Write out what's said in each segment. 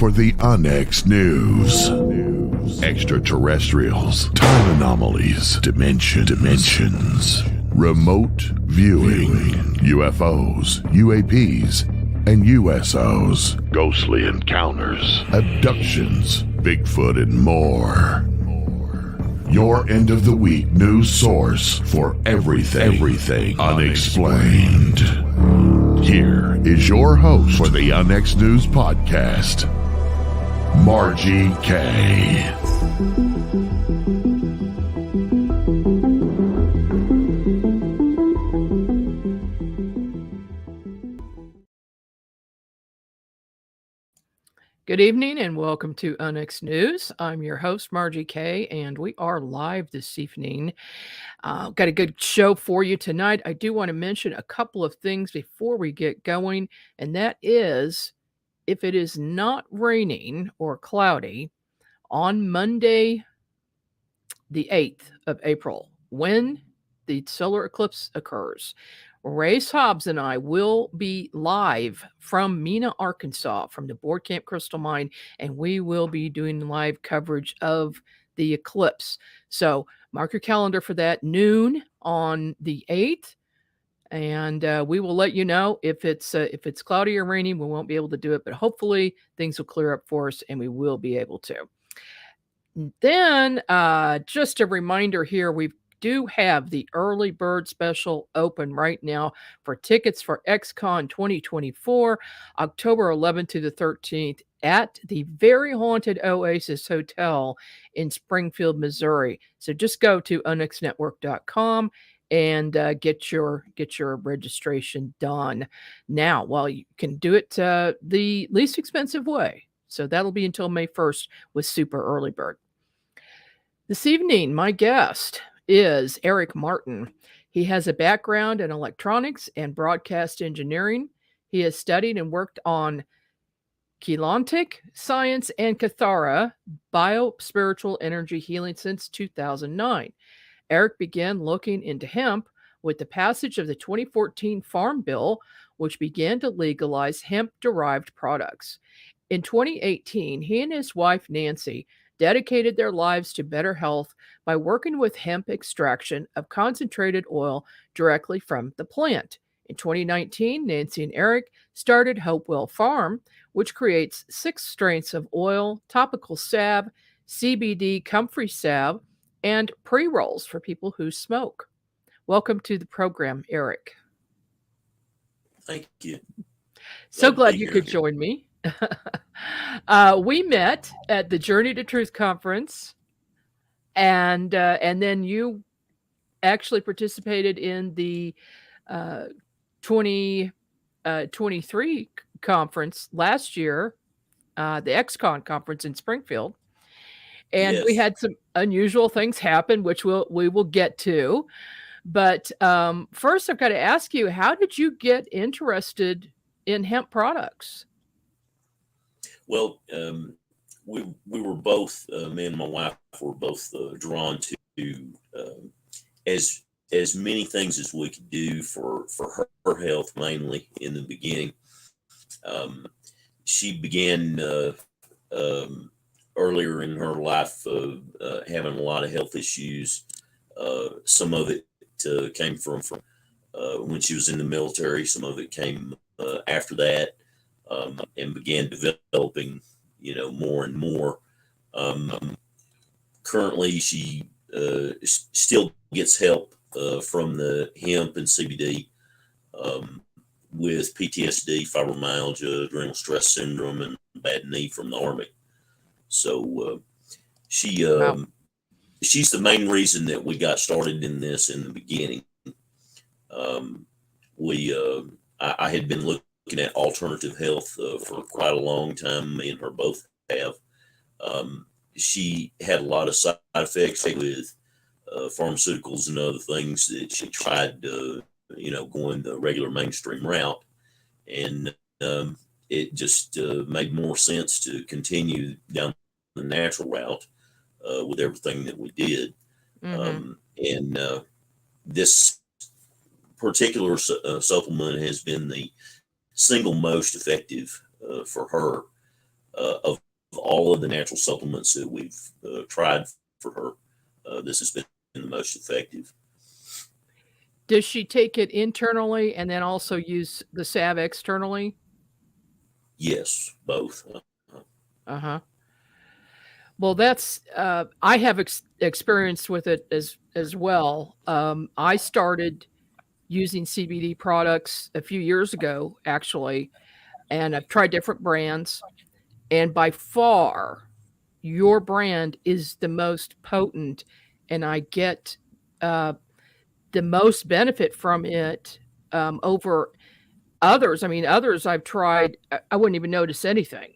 for the Onyx News. Extraterrestrials, time anomalies, dimensions, remote viewing, UFOs, UAPs, and USOs, ghostly encounters, abductions, Bigfoot, and more. Your end of the week news source for everything unexplained. Here is your host for the Onyx News Podcast, Margie K. Good evening and welcome to Onyx News. I'm your host, Margie K, and we are live this evening. Got a good show for you tonight. I do want to mention a couple of things before we get going, and that is if it is not raining or cloudy on Monday, the 8th of April, when the solar eclipse occurs, Race Hobbs and I will be live from Mena, Arkansas, from the Board Camp Crystal Mine, and we will be doing live coverage of the eclipse. So mark your calendar for that, noon on the 8th, and we will let you know if it's cloudy or rainy. We won't be able to do it, but hopefully things will clear up for us, and we will be able to. Then just a reminder here, we do have the early bird special open right now for tickets for XCon 2024, October 11th to the 13th at the very haunted Oasis Hotel in Springfield, Missouri. So just go to onyxnetwork.com and get your registration done now. Well, you can do it the least expensive way. So that'll be until May 1st with Super Early Bird. This evening, my guest is Eric Martin. He has a background in electronics and broadcast engineering. He has studied and worked on Keylontic science and Cathara, bio-spiritual energy healing since 2009. Eric began looking into hemp with the passage of the 2014 Farm Bill, which began to legalize hemp-derived products. In 2018, he and his wife, Nancy, dedicated their lives to better health by working with hemp extraction of concentrated oil directly from the plant. In 2019, Nancy and Eric started Hopewell Farm, which creates 6 strengths of oil, topical salve, CBD, comfrey salve, and pre-rolls for people who smoke. Welcome to the program, Eric. Thank you. So glad you could join me. We met at the Journey to Truth conference, and then you actually participated in the 2023 conference last year, the XCon conference in Springfield, and Yes. we had some unusual things happen, which we will get to. But first, I've got to ask you, how did you get interested in hemp products? Well, we were both, me and my wife were both drawn to as many things as we could do for her health, mainly in the beginning. She began earlier in her life having a lot of health issues. Some of it came from when she was in the military. Some of it came after that. And began developing, more and more. Currently, she still gets help from the hemp and CBD with PTSD, fibromyalgia, adrenal stress syndrome, and bad knee from the Army. So she's the main reason that we got started in this in the beginning. I had been looking at alternative health for quite a long time. Me and her both have. She had a lot of side effects with pharmaceuticals and other things that she tried going the regular mainstream route, and it just made more sense to continue down the natural route with everything that we did. And this particular supplement has been the single most effective for her. of all of the natural supplements that we've tried for her, this has been the most effective. Does she take it internally and then also use the salve externally? Yes, both. Uh-huh. Well, that's I have experience with it as well. I started using CBD products a few years ago, actually, and I've tried different brands. And by far, your brand is the most potent, and I get the most benefit from it over others. I mean, others I've tried, I wouldn't even notice anything.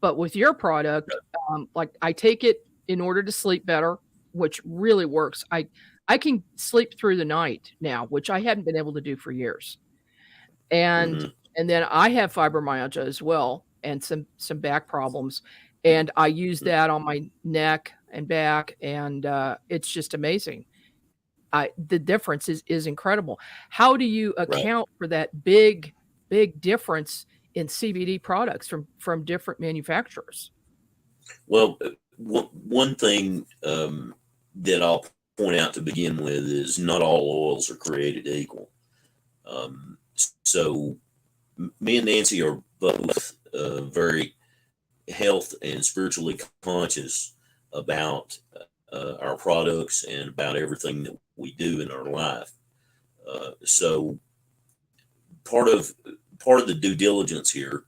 But with your product, like I take it in order to sleep better, which really works. I can sleep through the night now, which I hadn't been able to do for years. And Hmm. and then I have fibromyalgia as well and some back problems. And I use that on my neck and back, and it's just amazing. The difference is incredible. How do you Right. account for that big difference in CBD products from different manufacturers? Well, one thing that I'll point out to begin with is not all oils are created equal. So me and Nancy are both very health and spiritually conscious about our products and about everything that we do in our life. So part of the due diligence here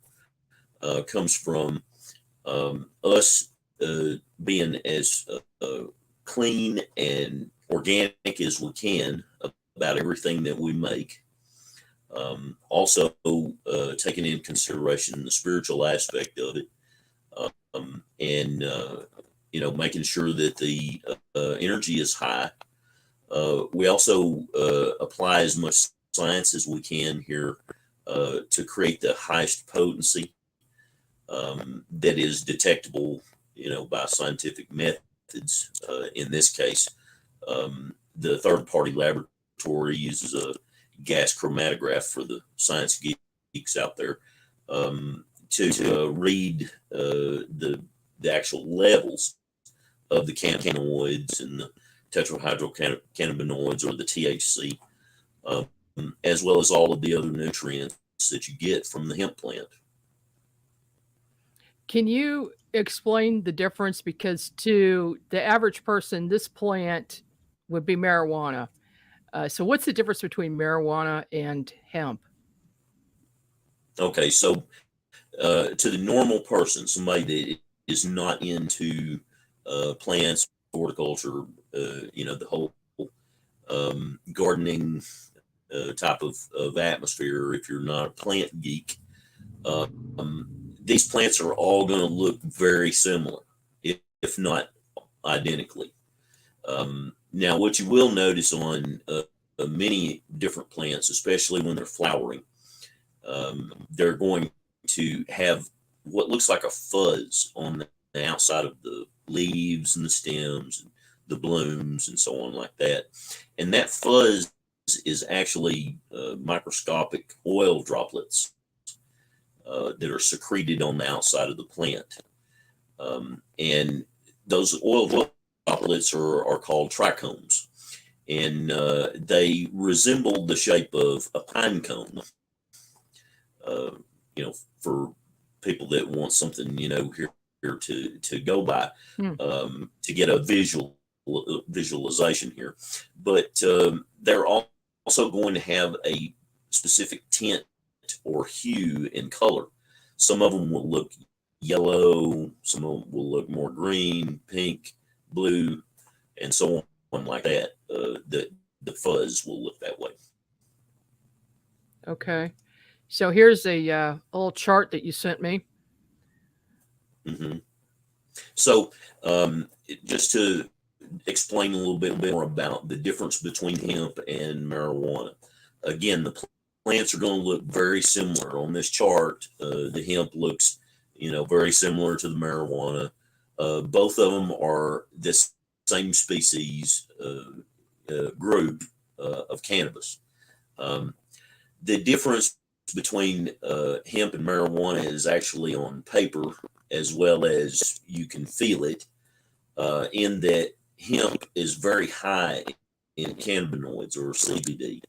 comes from us being as clean and organic as we can about everything that we make. Also, taking in consideration the spiritual aspect of it, and making sure that the energy is high. We also apply as much science as we can here to create the highest potency that is detectable, by scientific methods. In this case, the third-party laboratory uses a gas chromatograph for the science geeks out there to read the actual levels of the cannabinoids and the tetrahydrocannabinoids, or the THC, as well as all of the other nutrients that you get from the hemp plant. Can you explain the difference? Because to the average person, this plant would be marijuana. So what's the difference between marijuana and hemp? Okay, so to the normal person, somebody that is not into plants, horticulture, the whole gardening type of atmosphere, if you're not a plant geek, these plants are all going to look very similar, if not identically. Now, what you will notice on many different plants, especially when they're flowering, they're going to have what looks like a fuzz on the outside of the leaves and the stems and the blooms and so on, like that. And that fuzz is actually microscopic oil droplets that are secreted on the outside of the plant. And those oil droplets are called trichomes. And they resemble the shape of a pine cone. For people that want something, here to go by, Hmm. to get a visualization here. But they're also going to have a specific tint or hue and color. Some of them will look yellow, some of them will look more green, pink, blue, and so on, like that. The fuzz will look that way. Okay. So here's a little chart that you sent me. Hmm. So, just to explain a little bit more about the difference between hemp and marijuana. Again, the plants are going to look very similar on this chart. The hemp looks, very similar to the marijuana. Both of them are this same species group of cannabis. The difference between hemp and marijuana is actually on paper, as well as you can feel it, in that hemp is very high in cannabinoids or CBD,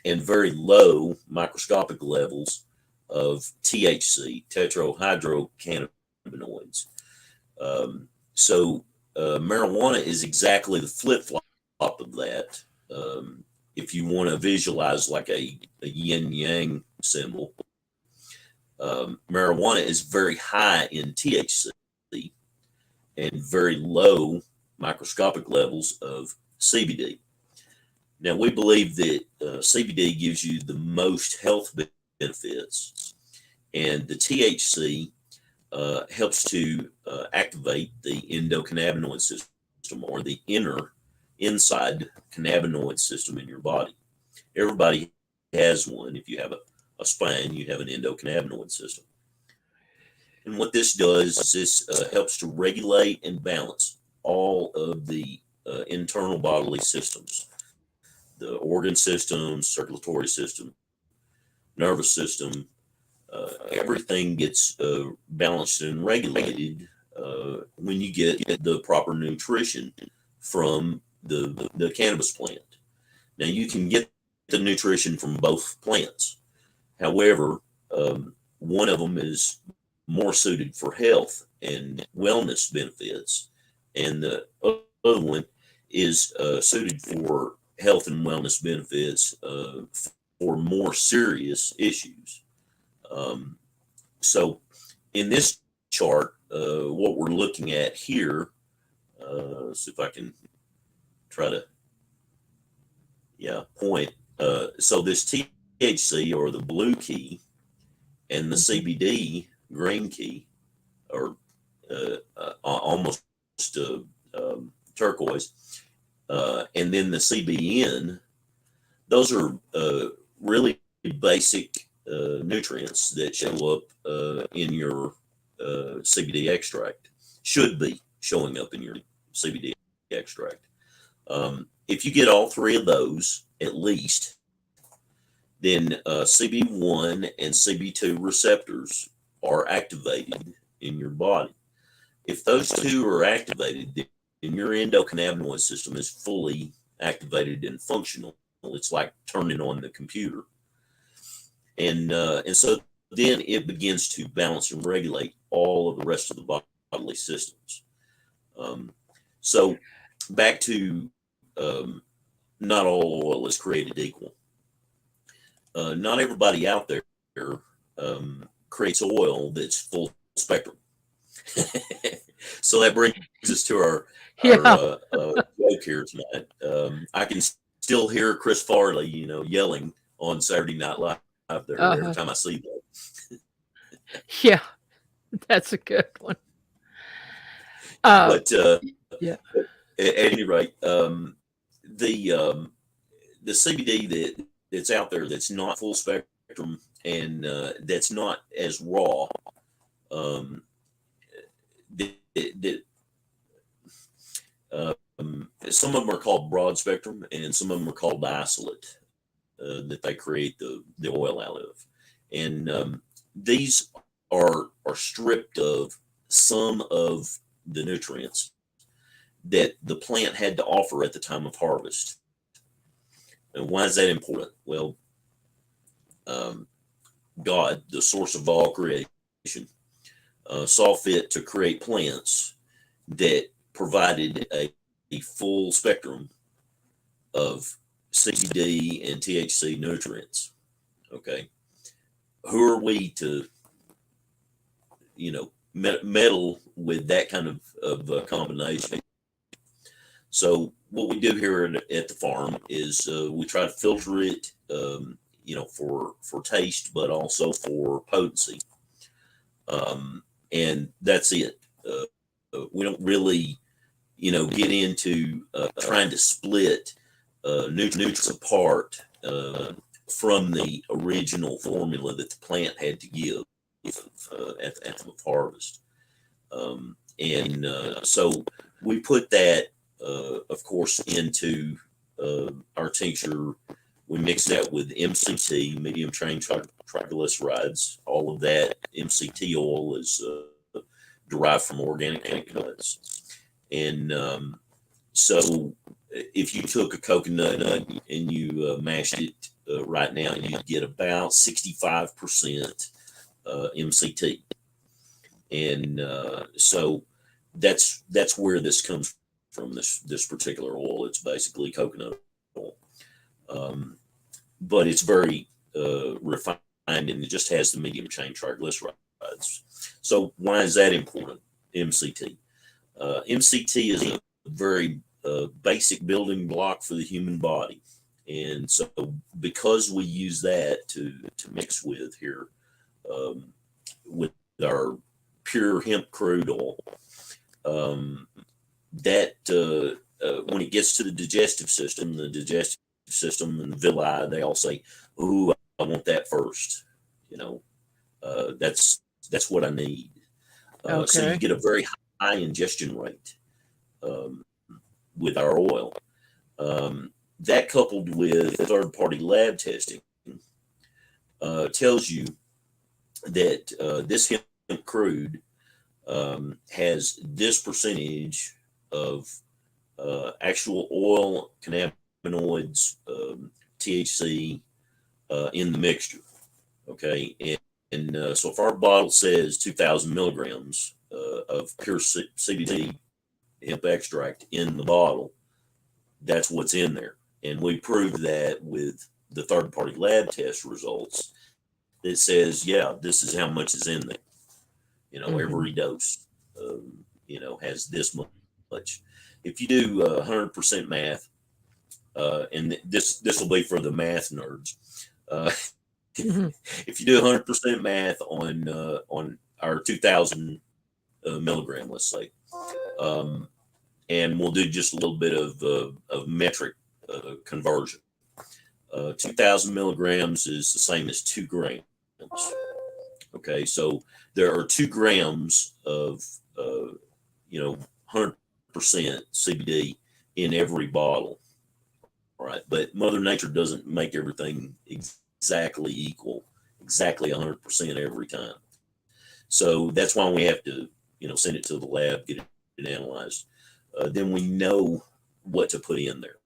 and very low microscopic levels of THC, tetrahydrocannabinoids. So marijuana is exactly the flip flop of that. If you want to visualize like a yin yang symbol, marijuana is very high in THC and very low microscopic levels of CBD. Now, we believe that CBD gives you the most health benefits, and the THC helps to activate the endocannabinoid system, or the inside cannabinoid system in your body. Everybody has one. If you have a spine, you have an endocannabinoid system. And what this does is this helps to regulate and balance all of the internal bodily systems, the organ system, circulatory system, nervous system. Everything gets balanced and regulated when you get the proper nutrition from the cannabis plant. Now, you can get the nutrition from both plants. However, one of them is more suited for health and wellness benefits, and the other one is suited for health and wellness benefits for more serious issues. So in this chart, what we're looking at here, let's see if I can try to, point. So this THC, or the blue key, and the CBD green key, or almost turquoise, and then the CBN, those are really basic nutrients that show up in your CBD extract, should be showing up in your CBD extract. If you get all three of those at least, then CB1 and CB2 receptors are activated in your body. If those two are activated, then your endocannabinoid system is fully activated and functional. It's like turning on the computer. And so then it begins to balance and regulate all of the rest of the bodily systems. So back to not all oil is created equal. Not everybody out there creates oil that's full spectrum. So that brings us to our joke here tonight. I can still hear Chris Farley, yelling on Saturday Night Live there every time I see that. Yeah, that's a good one. But yeah, at any rate, the CBD that's out there that's not full spectrum and that's not as raw, some of them are called broad spectrum, and some of them are called isolate, that they create the oil out of. And these are stripped of some of the nutrients that the plant had to offer at the time of harvest. And why is that important? Well, God, the source of all creation, saw fit to create plants that provided a full spectrum of CBD and THC nutrients. Okay. Who are we to, meddle with that kind of combination? So what we do here at the farm is we try to filter it, for taste, but also for potency. And that's it. We don't really, get into trying to split nutrients apart from the original formula that the plant had to give at the time of harvest. So we put that, of course, into our tincture We mix that with MCT, medium chain triglycerides. All of that MCT oil is derived from organic coconuts. And so if you took a coconut and you mashed it right now, you'd get about 65% MCT. And so that's where this comes from, this particular oil. It's basically coconut oil. But it's very refined, and it just has the medium chain triglycerides. So why is that important? MCT. MCT is a very basic building block for the human body, and so because we use that to mix with here with our pure hemp crude oil, that when it gets to the digestive system and the villi, they all say, "Ooh, I want that first." That's what I need. Okay. So you get a very high ingestion rate with our oil. That coupled with third-party lab testing tells you that this hemp crude has this percentage of actual oil, cannabinoids, THC in the mixture. Okay, and so if our bottle says 2,000 milligrams of pure CBD hemp extract in the bottle, that's what's in there. And we proved that with the third-party lab test results. It says, yeah, this is how much is in there. Every dose, has this much. If you do 100% math, and this will be for the math nerds. If you do 100% math on our 2,000 milligram, let's say, and we'll do just a little bit of metric conversion. 2,000 milligrams is the same as 2 grams. Okay, so there are 2 grams of 100% CBD in every bottle. All right, but Mother Nature doesn't make everything exactly equal, exactly 100% every time. So that's why we have to, send it to the lab, get it analyzed. Then we know what to put in there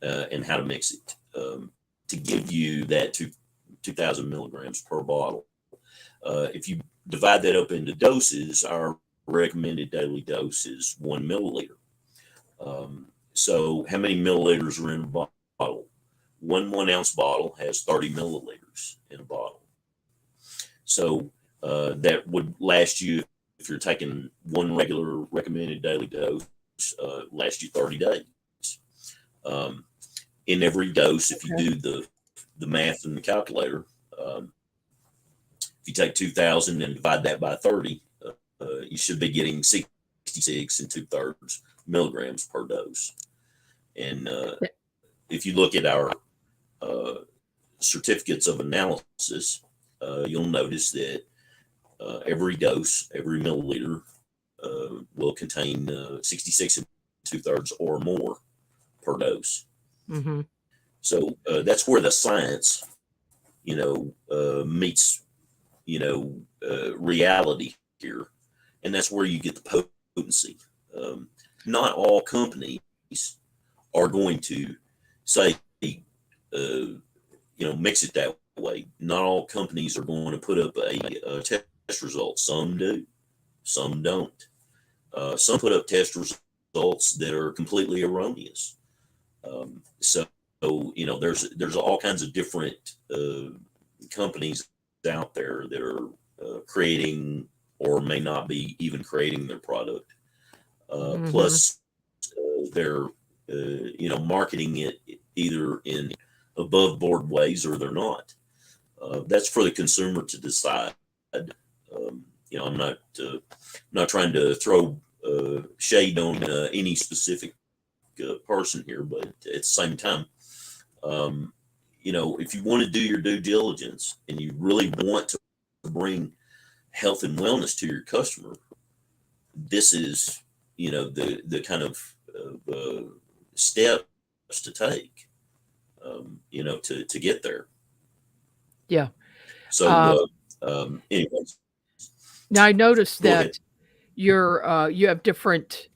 and how to mix it to give you that 2,000 milligrams per bottle. If you divide that up into doses, our recommended daily dose is 1 milliliter. So how many milliliters are in a bottle? One 1 ounce bottle has 30 milliliters in a bottle. So that would last you, if you're taking one regular recommended daily dose, last you 30 days. In every dose, if you do the math in the calculator, if you take 2,000 and divide that by 30, you should be getting 66 2/3 milligrams per dose. And if you look at our certificates of analysis, you'll notice that every dose, every milliliter, will contain 66 2/3 or more per dose. Mm-hmm. So that's where the science, meets, reality here, and that's where you get the potency. Not all companies are going to say, mix it that way. Not all companies are going to put up a test result. Some do, some don't. Some put up test results that are completely erroneous. So there's all kinds of different companies out there that are creating or may not be even creating their product. Plus, they're marketing it either in above board ways or they're not. That's for the consumer to decide. I'm not trying to throw shade on any specific person here, but at the same time, if you want to do your due diligence and you really want to bring health and wellness to your customer, this is the kind of steps to take. to get there. Yeah. So, anyways, Now I noticed go ahead. that you have different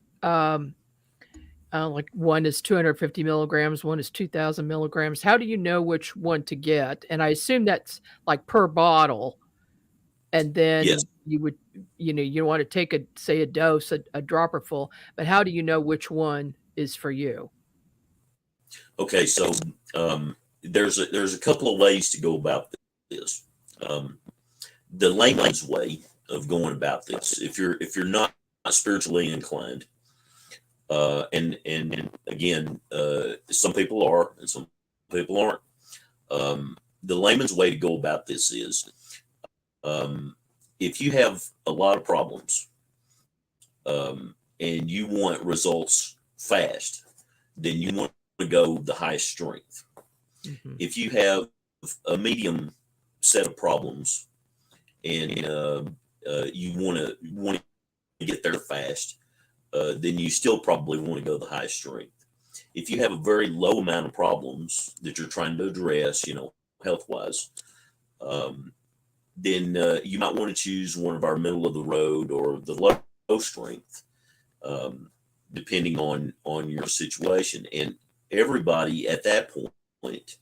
like one is 250 milligrams, one is 2,000 milligrams. How do you know which one to get? And I assume that's like per bottle. And Yes. then you would, you want to take say a dose, a dropper full, but how do you know which one is for you? Okay. So, there's a couple of ways to go about this. Um, the layman's way of going about this, if you're not spiritually inclined, and again, some people are and some people aren't. The layman's way to go about this is, if you have a lot of problems, and you want results fast, then you want to go the highest strength. Mhm. If you have a medium set of problems, and you want to get there fast, then you still probably want to go the highest strength. If you have a very low amount of problems that you're trying to address, health wise, then you might want to choose one of our middle of the road or the low strength, depending on your situation. And everybody at that point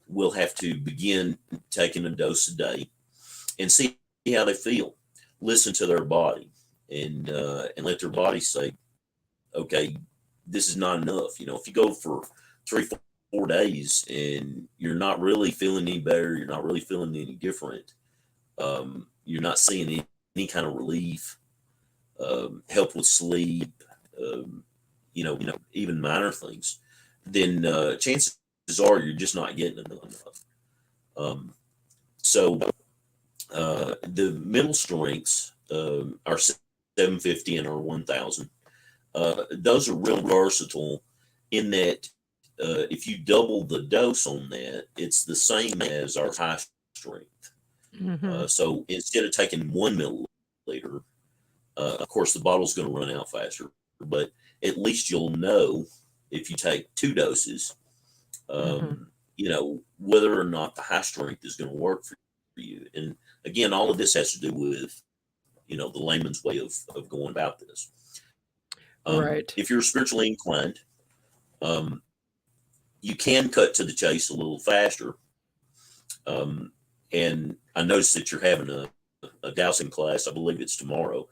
will have to begin taking a dose a day and see how they feel. Listen to their body, and let their body say, okay, this is not enough. If you go for 3, 4 days and you're not really feeling any better, you're not really feeling any different, you're not seeing any kind of relief, help with sleep, even minor things, then chances are you're just not getting enough. So the middle strengths are 750 and are 1,000. Those are real versatile in that if you double the dose on that, it's the same as our high strength. Mhm. So instead of taking 1 milliliter, of course the bottle's going to run out faster, but at least you'll know if you take 2 doses, Mhm. whether or not the high strength is going to work for you. And again, all of this has to do with, the layman's way of going about this. Right. If you're spiritually inclined, um, you can cut to the chase a little faster. And I noticed that you're having a dowsing class. I believe it's tomorrow.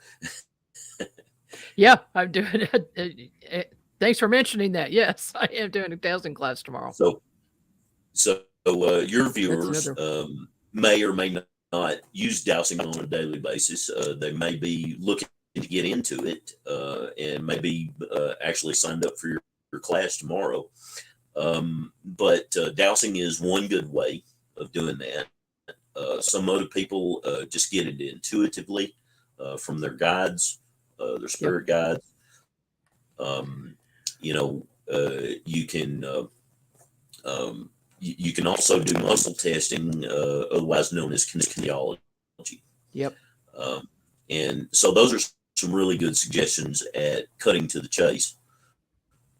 Yeah, I'm doing it. Thanks for mentioning that. Yes, I am doing a dowsing class tomorrow. So, your That's viewers another. may or may not use dowsing on a daily basis. They may be looking to get into it, and maybe actually signed up for your class tomorrow. But dowsing is one good way of doing that. Some other people just get it intuitively from their guides, their Yep. spirit guides. Um, you can you can also do muscle testing, otherwise known as kinesiology. Yep. Um, and so those are some really good suggestions at cutting to the chase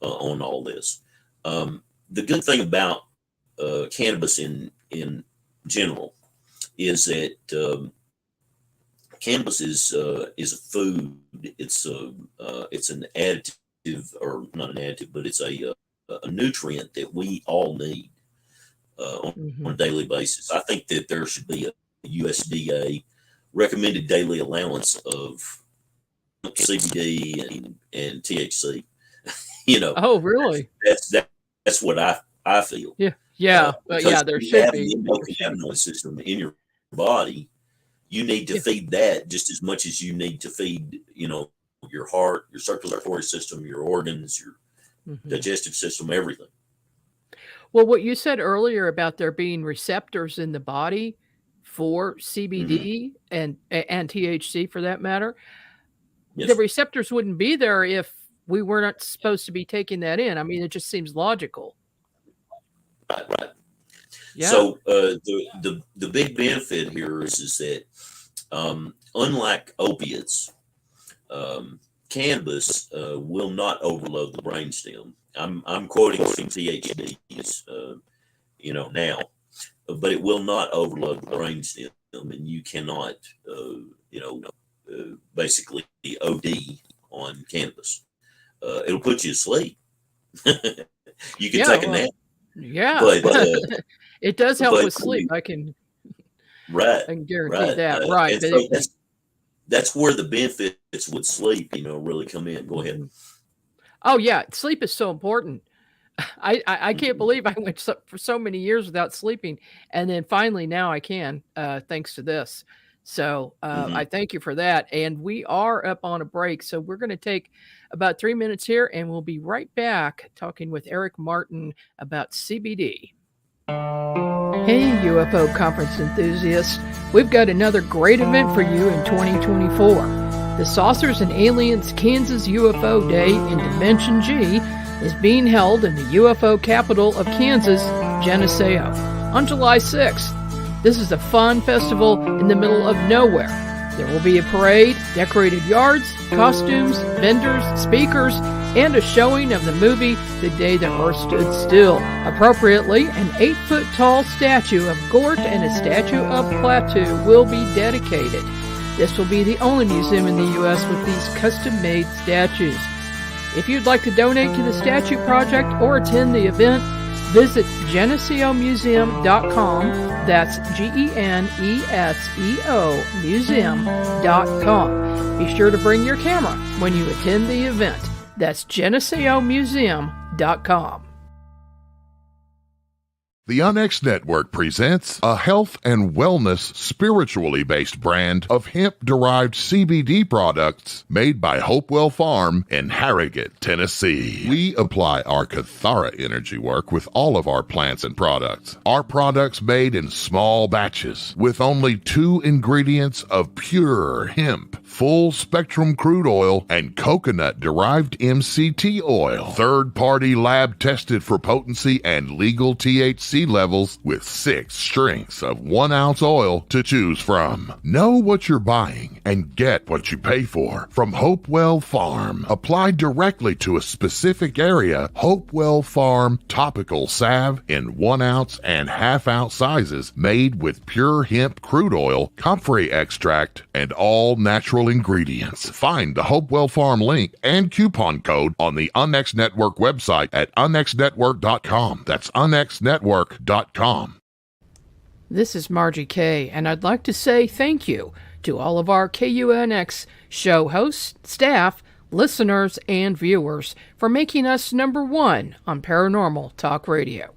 on all this. The good thing about cannabis in general is that cannabis is a food. It's an additive, or not an additive, but it's a nutrient that we all need on Mhm. a daily basis. I think that there should be a USDA recommended daily allowance of CBD and THC. You know, Oh, really? that's what I feel. Yeah. Yeah. Well, Because yeah, there you should have the be. There should be. endocannabinoid system in your body, you need to Yeah. feed that just as much as you need to feed, your heart, your circulatory system, your organs, your Mhm. digestive system, everything. Well, what you said earlier about there being receptors in the body for Hmm. CBD and THC for that matter, the Yes, receptors wouldn't be there if we were not supposed to be taking that in. I mean, it just seems logical. right, right. Yeah. So the big benefit here is that unlike opiates, cannabis will not overload the brainstem. I'm quoting some THDs, now, but it will not overload the brainstem, and you cannot, basically OD on cannabis. It'll put you to sleep. You can take a nap. Yeah, but it does help but with sleep. I can right, guarantee that. and Right, so that's where the benefits with sleep, really come in. Go ahead. Oh yeah, sleep is so important. I can't Mhm. believe I went for so many years without sleeping, and then finally now I can, thanks to this. So I Mhm. thank you for that. And we are up on a break, so we're going to take about 3 minutes here, and we'll be right back talking with Eric Martin about CBD. Hey, UFO conference enthusiasts, we've got another great event for you in 2024. The Saucers and Aliens Kansas UFO Day in Dimension G is being held in the UFO capital of Kansas, Geneseo, on July 6th. This is a fun festival in the middle of nowhere. There will be a parade, decorated yards, costumes, vendors, speakers, and a showing of the movie The Day the Earth Stood Still. Appropriately, an 8-foot-tall statue of Gort and a statue of Plateau will be dedicated. This will be the only museum in the U.S. with these custom-made statues. If you'd like to donate to the statue project or attend the event, visit GeneseoMuseum.com. That's GENESEO Museum.com. Be sure to bring your camera when you attend the event. That's GeneseoMuseum.com. The Onyx Network presents a health and wellness spiritually based brand of hemp-derived CBD products made by Hopewell Farm in Harrogate, Tennessee. We apply our Cathara energy work with all of our plants and products. Our products made in small batches with only 2 ingredients of pure hemp, full-spectrum crude oil, and coconut-derived MCT oil. Third-party lab tested for potency and legal THC levels with 6 strengths of 1 ounce oil to choose from. Know what you're buying and get what you pay for from Hopewell Farm. Applied directly to a specific area, Hopewell Farm topical salve in 1 ounce and ½ ounce sizes made with pure hemp crude oil, comfrey extract, and all natural ingredients. Find the Hopewell Farm link and coupon code on the Onyx Network website at onyxnetwork.com. That's onyxnetwork.com. This is Margie K, and I'd like to say thank you to all of our KUNX show hosts, staff, listeners, and viewers for making us number 1 on Paranormal Talk Radio.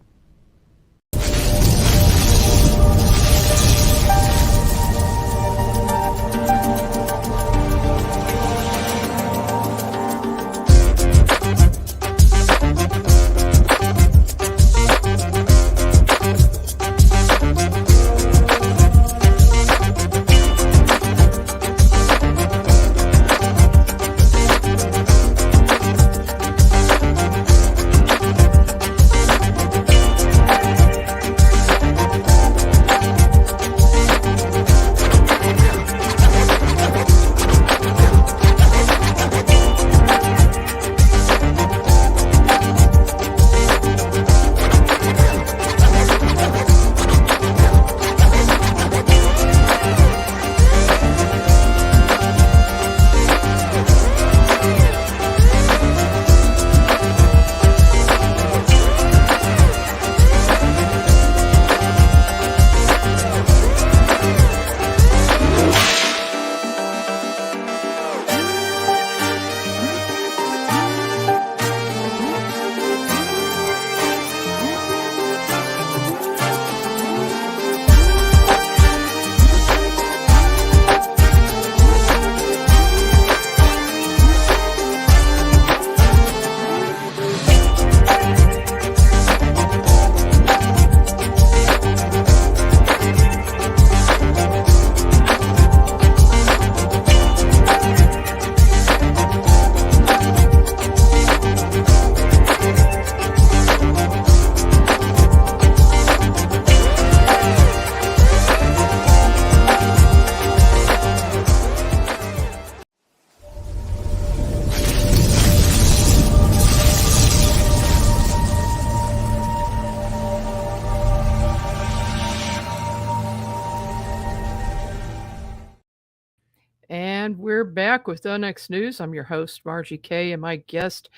back with the Next News. I'm your host, Margie Kay, and my guest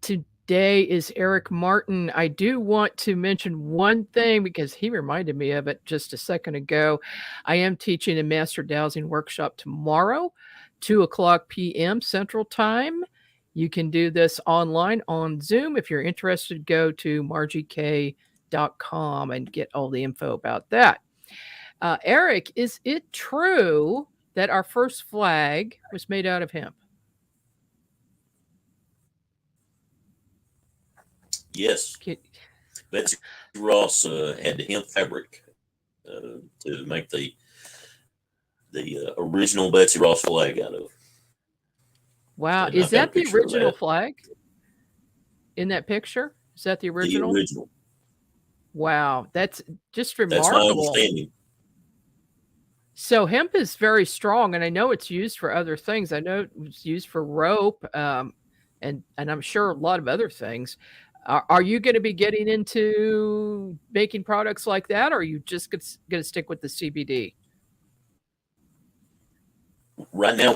today is Eric Martin. I do want to mention one thing because he reminded me of it just a second ago. I am teaching a master dowsing workshop tomorrow, 2:00 p.m. Central Time. You can do this online on Zoom. If you're interested, go to margiek.com and get all the info about that. Eric, is it true that our first flag was made out of hemp? Yes. Can- Betsy Ross had the hemp fabric to make the original Betsy Ross flag out of. Wow. And Is I've got a that the picture of original that. flag in that picture? Is that the The original? original. Wow. That's just That's my remarkable. understanding. So hemp is very strong, and I know it's used for other things. I know it's used for rope, and I'm sure a lot of other things. Are you going to be getting into making products like that, or are you just going to stick with the CBD? Right now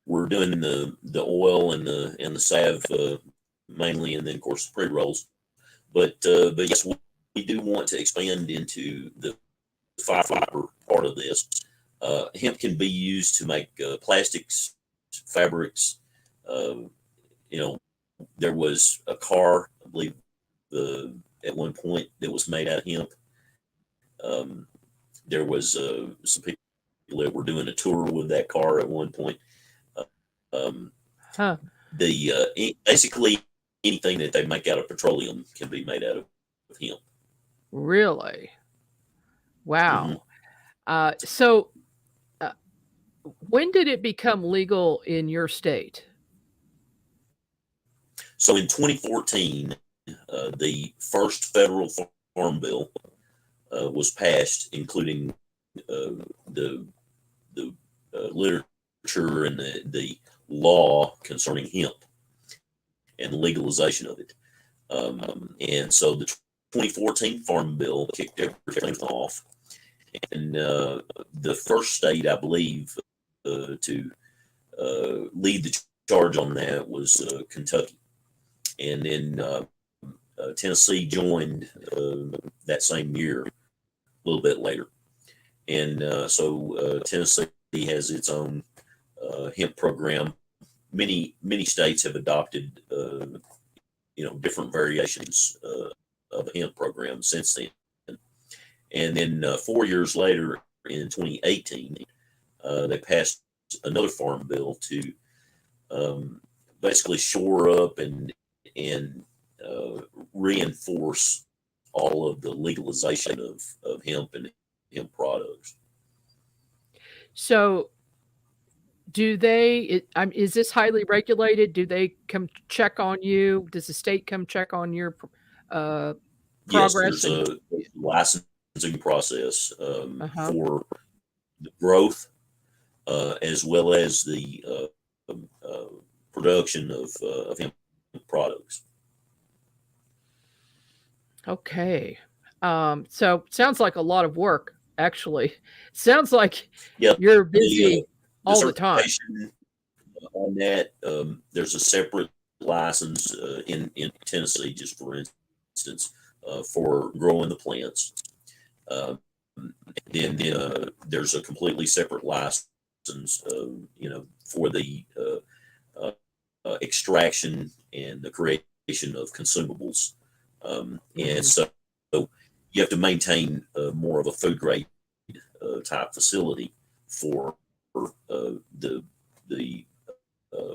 we're doing the oil and the salve mainly, and then of course the pre-rolls. But yes, we do want to expand into the fiber part of this. Hemp can be used to make plastics, fabrics. There was a car, I believe, at one point that was made out of hemp. There was some people that were doing a tour with that car at one point. Huh. Basically anything that they make out of petroleum can be made out of hemp. Really? Wow. Mhm. So when did it become legal in your state? So in 2014, the first federal farm bill was passed, including the literature and the law concerning hemp and legalization of it. And so the 2014 Farm Bill kicked everything off. And the first state, I believe, to lead the charge on that was Kentucky. And then Tennessee joined that same year, a little bit later. And so Tennessee has its own hemp program. Many states have adopted different variations of the hemp program since then. And then 4 years later, in 2018, they passed another farm bill to basically shore up and reinforce all of the legalization of hemp and hemp products. So do they, is this highly regulated? Do they come check on you? Does the state come check on your Yes, progress? there's a licensing process Uh-huh. for the growth as well as the production of hemp products. Okay. So sounds like a lot of work, actually. Sounds like Yeah, you're busy the all the time. certification on that, there's a separate license in Tennessee, just for instance, for growing the plants. Then there's a completely separate license, for the extraction and the creation of consumables. And so you have to maintain more of a food grade type facility for the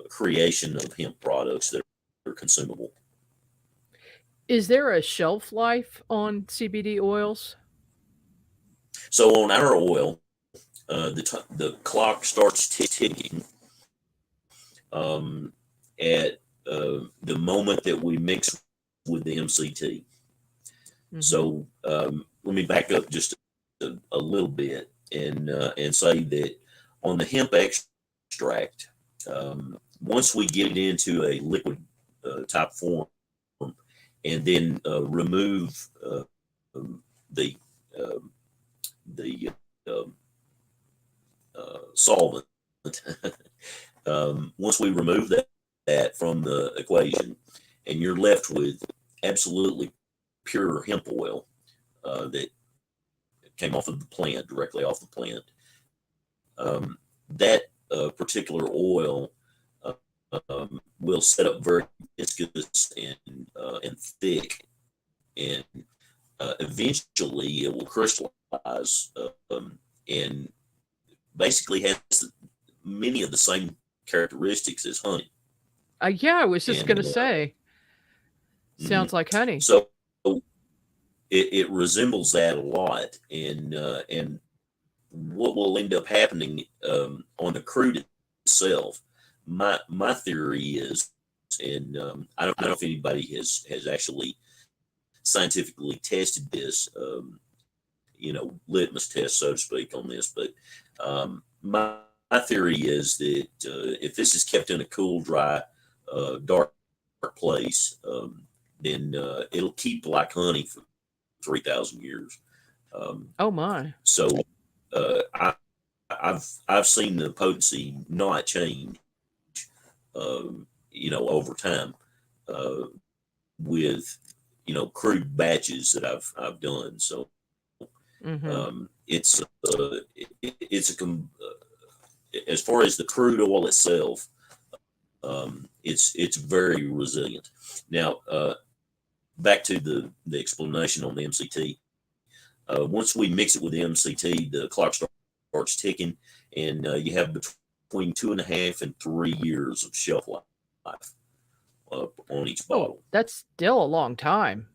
creation of hemp products that are consumable. Is there a shelf life on CBD oils? So on our oil, the clock starts ticking at the moment that we mix with the MCT. Mhm. So let me back up just a little bit and say that on the hemp extract, once we get it into a liquid type form and then remove the solvent, Once we remove that from the equation, and you're left with absolutely pure hemp oil that came off of the plant, directly off the plant, that particular oil will set up very viscous and thick, and eventually it will crystallize and basically has many of the same characteristics as honey. Yeah, I was just going to say, sounds like honey. So it resembles that a lot, and what will end up happening on the crude itself. My theory is, and I don't know if anybody has actually scientifically tested this, litmus test, so to speak, on this, but my theory is that if this is kept in a cool, dry, dark place, then it'll keep like honey for 3,000 years. Oh my! So I've seen the potency not change, over time, with crude batches that I've done. So it's as far as the crude oil itself, it's very resilient. Now, back to the explanation on the MCT. Once we mix it with the MCT, the clock starts ticking, and you have between 2.5 and 3 years of shelf life on each bottle. That's still a long time.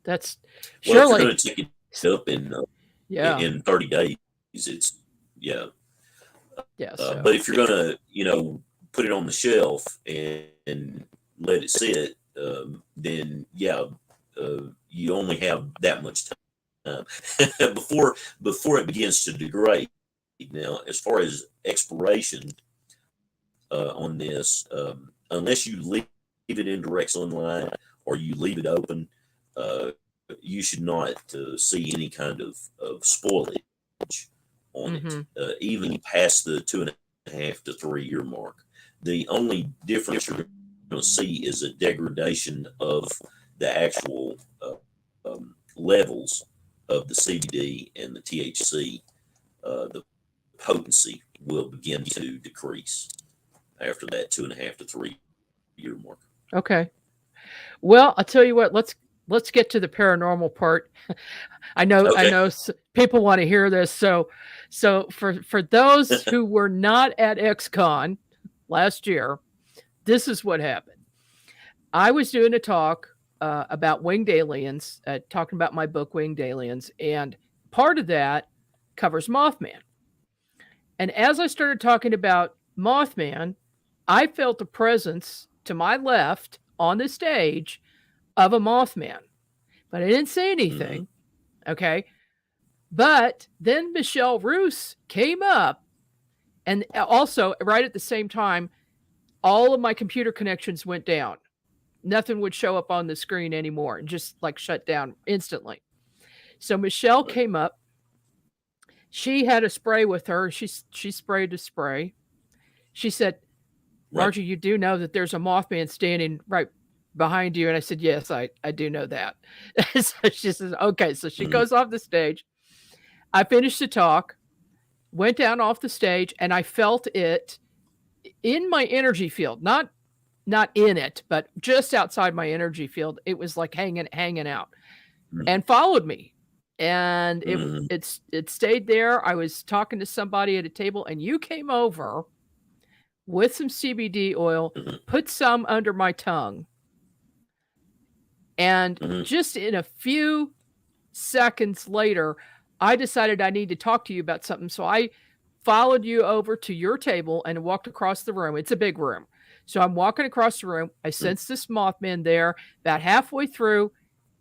That's well, surely if you're going to take it up in 30 days. It's so. But if you're going to put it on the shelf and let it sit, then you only have that much time before it begins to degrade. Now, as far as expiration on this, unless you leave it in direct sunlight or you leave it open, you should not see any kind of spoilage on it, even past the 2.5 to 3 year mark. The only difference you're going to see is a degradation of the actual levels of the CBD and the THC. The potency will begin to decrease after that 2.5 to 3 year mark. Okay. Well, I'll tell you what. Let's get to the paranormal part. I know people want to hear this. So for those who were not at XCon last year, this is what happened. I was doing a talk about winged aliens, talking about my book, Winged Aliens, and part of that covers Mothman. And as I started talking about Mothman, I felt the presence to my left on the stage of a Mothman, but I didn't say anything. Okay. But then Michelle Roos came up, and also right at the same time, all of my computer connections went down. Nothing would show up on the screen anymore, and just like shut down instantly. So Michelle came up. She had a spray with her. She sprayed a spray. She said, Margie, you do know that there's a Mothman standing right behind you? And I said, yes, I do know that. So she says, okay. So she goes off the stage. I finished the talk, went down off the stage, and I felt it in my energy field, not in it, but just outside my energy field. It was like hanging out and followed me. And it stayed there. I was talking to somebody at a table, and you came over with some CBD oil, put some under my tongue. And just in a few seconds later, I decided I need to talk to you about something. So I followed you over to your table and walked across the room. It's a big room. So I'm walking across the room. I sensed this Mothman there. About halfway through,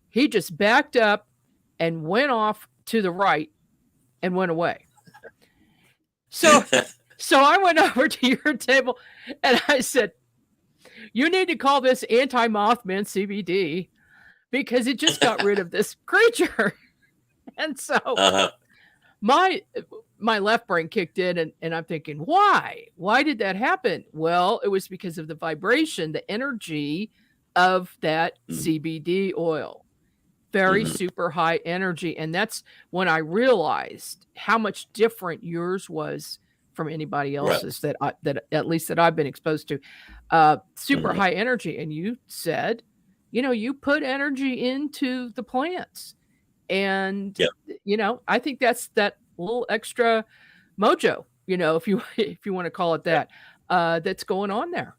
he just backed up and went off to the right and went away. So I went over to your table and I said, you need to call this anti-Mothman CBD because it just got rid of this creature. And so my my left brain kicked in, and I'm thinking, why did that happen? Well, it was because of the vibration, the energy of that CBD oil. Very super high energy. And that's when I realized how much different yours was from anybody else's that at least that I've been exposed to. Super high energy. And you said, you put energy into the plants. And I think that's that little extra mojo, if you want to call it that, that's going on there.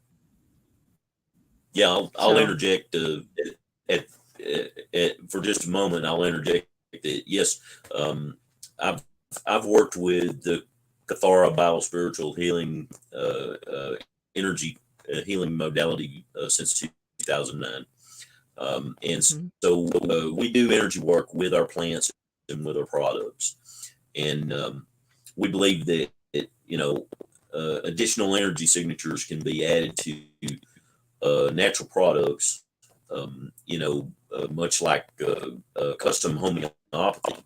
Yeah, I'll interject for just a moment. I'll interject that yes, I've worked with the Kathara biospiritual healing energy healing modality since 2009. And so we do energy work with our plants and with our products. And we believe that, additional energy signatures can be added to natural products, much like custom homeopathy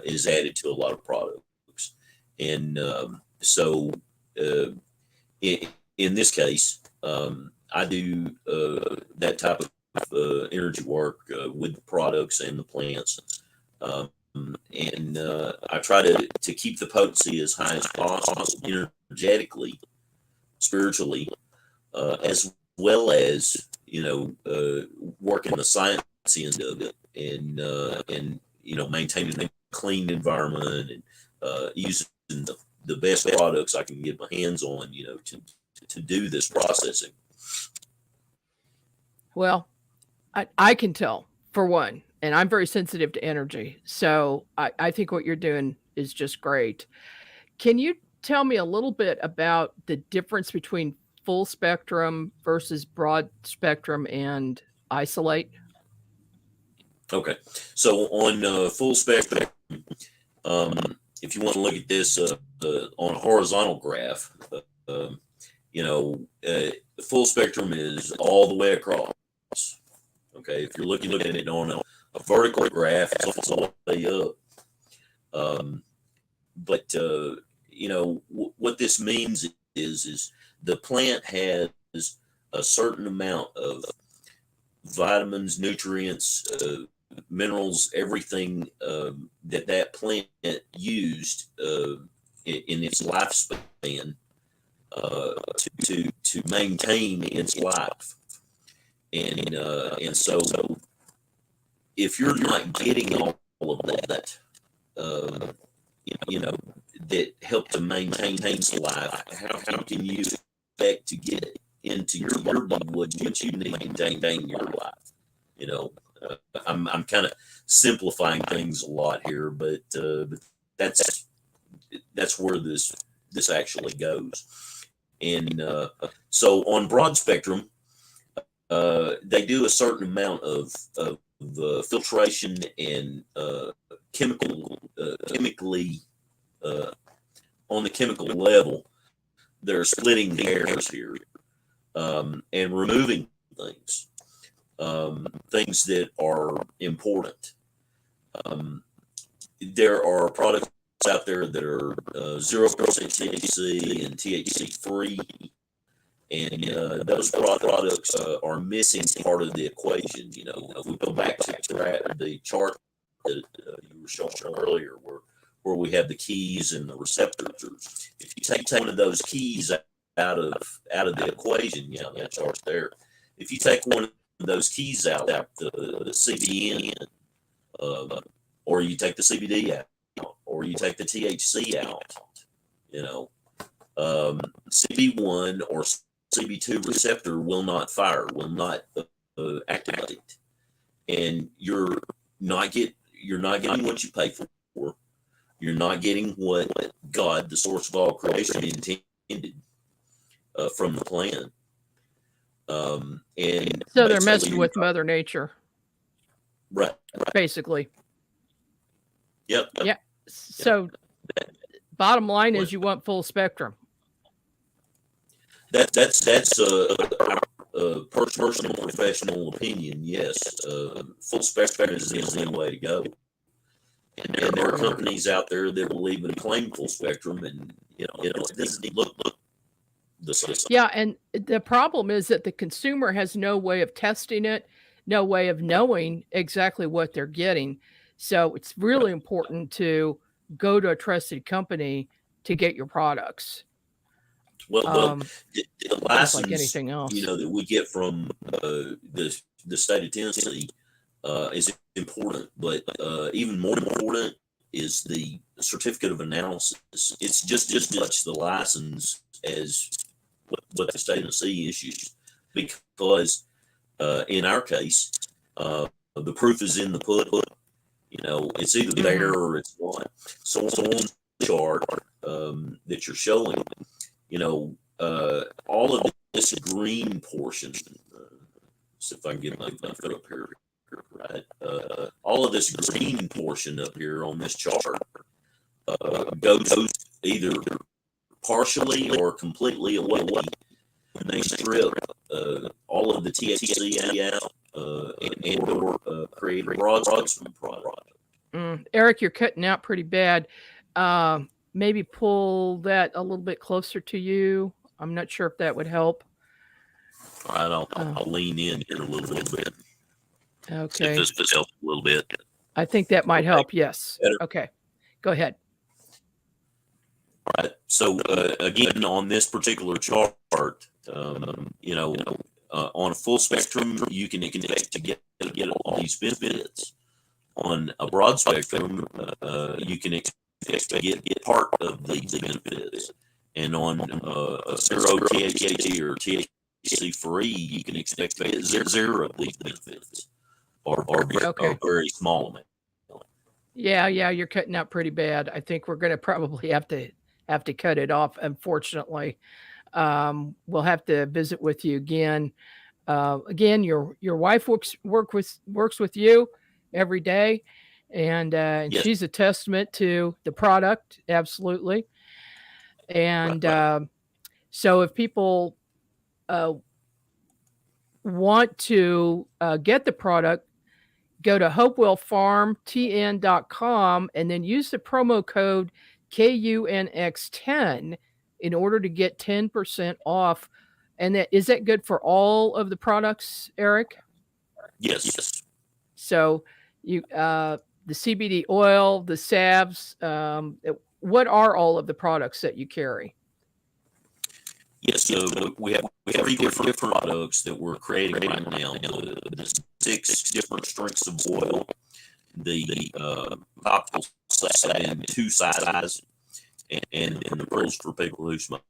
is added to a lot of products. And so in this case, I do that type of energy work with the products and the plants. And I try to keep the potency as high as possible, energetically, spiritually, as well as, working the science end of it and maintaining a clean environment and using the best products I can get my hands on, to do this processing. Well, I can tell, for one, and I'm very sensitive to energy. So I think what you're doing is just great. Can you tell me a little bit about the difference between full spectrum versus broad spectrum and isolate? Okay. So on full spectrum, if you want to look at this on a horizontal graph, full spectrum is all the way across. Okay, if you're looking at it on a vertical graph, it's all the way up. But what this means is the plant has a certain amount of vitamins, nutrients, minerals, everything that plant used in its lifespan to maintain its life. And so if you're not getting all of that, that help to maintain its life, how can you expect to get it into your body what you need to maintain your life? I'm kind of simplifying things a lot here, but that's where this actually goes. And so on broad spectrum, they do a certain amount of filtration and chemically on the chemical level. They're splitting the hairs here and removing things that are important. There are products out there that are 0% THC and THC free. And those products are missing part of the equation. If we go back to the chart that you were showing earlier, where we have the keys and the receptors, if you take one of those keys out of the equation, that chart's there. If you take one of those keys out, the CBN, or you take the CBD out, or you take the THC out, CB1 or CB2 receptor will not fire, will not activate, and you're not getting what you pay for. You're not getting what God, the source of all creation, intended from the plant. And so they're messing with Mother Nature, right? Basically. Yep. Yeah. So, bottom line is, you want full spectrum. That's a personal professional opinion. Yes, full spectrum is the only way to go. And there are companies out there that will even claim full spectrum, and it doesn't look the same. Yeah, and the problem is that the consumer has no way of testing it, no way of knowing exactly what they're getting. So it's really important to go to a trusted company to get your products. Well, the Just like license, anything else. that we get from the state of Tennessee is important, but even more important is the certificate of analysis. It's just as much the license as what the state of Tennessee issues, because in our case, the proof is in the pudding. It's either there or it's not. So on the chart that you're showing, all of this green portion. See if I can get my foot up here. Right, all of this green portion up here on this chart goes either partially or completely away when they strip all of the THC out and/or create a broad spectrum product. Eric, you're cutting out pretty bad. Maybe pull that a little bit closer to you. I'm not sure if that would help. All right, I'll lean in here a little bit. Okay. See if this helps a little bit. I think that might help. Yes. Better. Okay. Go ahead. All right. So again, on this particular chart, on a full spectrum, you can expect to get all these benefits. On a broad spectrum, you can expect to get part of these benefits. And on a zero THC or THC free, you can expect to get zero of these benefits, or very small amount. Yeah, you're cutting out pretty bad. I think we're going to probably have to cut it off. Unfortunately, we'll have to visit with you again. Again, your wife works with you every day, and Yes. she's a testament to the product. Absolutely. And Right. So if people want to get the product, go to hopewellfarmtn.com and then use the promo code KUNX10 in order to get 10% off. And is that good for all of the products, Eric? Yes. So you the CBD oil, the salves, what are all of the products that you carry? Yes, so we have 3 different products that we're creating right now. The 6 different strengths of oil, the topical set in 2 sizes, and the pills for people who smoke.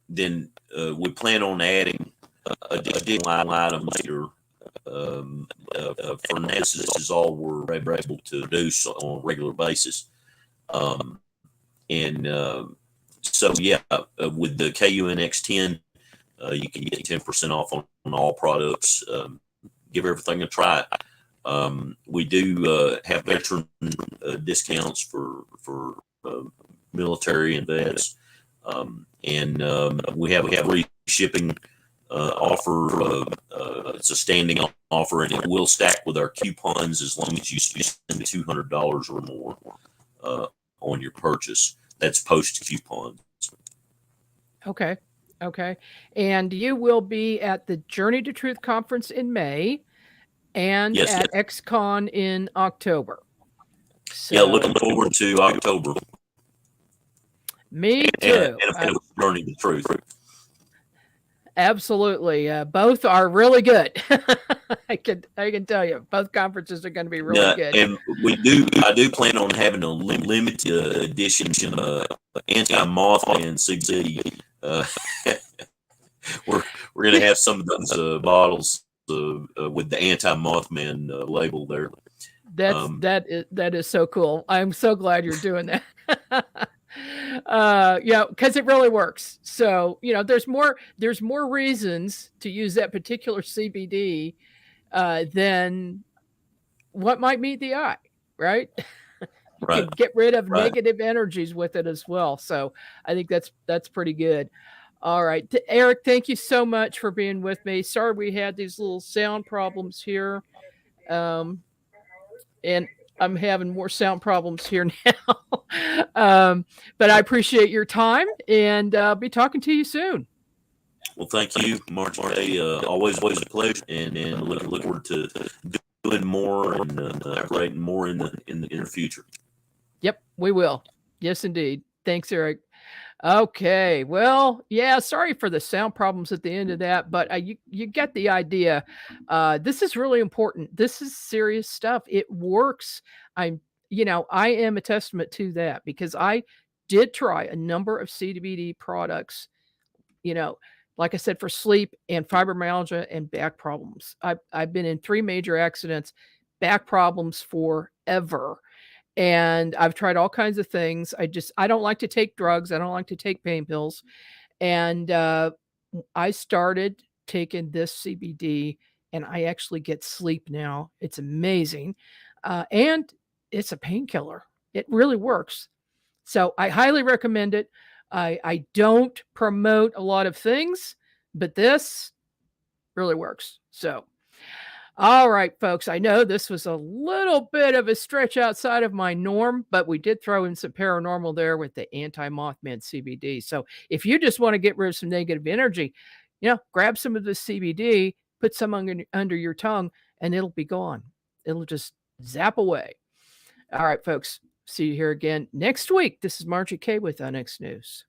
Then we plan on adding additional items later. For now, this is all we're able to produce on a regular basis. With the KUNX10, you can get 10% off on all products. Give everything a try. We do have veteran discounts for military and vets, and we have a free shipping offer. It's a standing offer, and it will stack with our coupons as long as you spend $200 or more on your purchase. That's post coupons. Okay. And you will be at the Journey to Truth conference in May and at XCon in October. So, looking forward to October. Me too. And Journey to Truth. Absolutely. Both are really good. I can tell you, both conferences are going to be really good. And I do plan on having a limited edition anti-Mothman CBD. We're going to have some of those bottles with the anti-Mothman label there. That is so cool. I'm so glad you're doing that. Because it really works. So there's more reasons to use that particular CBD than what might meet the eye, right? You can get rid of negative energies with it as well. So I think that's pretty good. All right, Eric, thank you so much for being with me. Sorry we had these little sound problems here. and I'm having more sound problems here now. But I appreciate your time, and I'll be talking to you soon. Well, thank you, Margie. Always a pleasure, and look forward to doing more and collaborating more in the near future. Yep, we will. Yes, indeed. Thanks, Eric. Okay. Well, yeah, sorry for the sound problems at the end of that, but you get the idea. This is really important. This is serious stuff. It works. I am a testament to that because I did try a number of CBD products, like I said, for sleep and fibromyalgia and back problems. I've been in 3 major accidents, back problems forever. And I've tried all kinds of things. I don't like to take drugs. I don't like to take pain pills. And I started taking this CBD, and I actually get sleep now. It's amazing. And it's a painkiller. It really works. So I highly recommend it. I don't promote a lot of things, but this really works. So, all right, folks, I know this was a little bit of a stretch outside of my norm, but we did throw in some paranormal there with the anti-Mothman CBD. So if you just want to get rid of some negative energy, grab some of this CBD, put some under your tongue, and it'll be gone. It'll just zap away. All right, folks, see you here again next week. This is Margie K with Onyx News.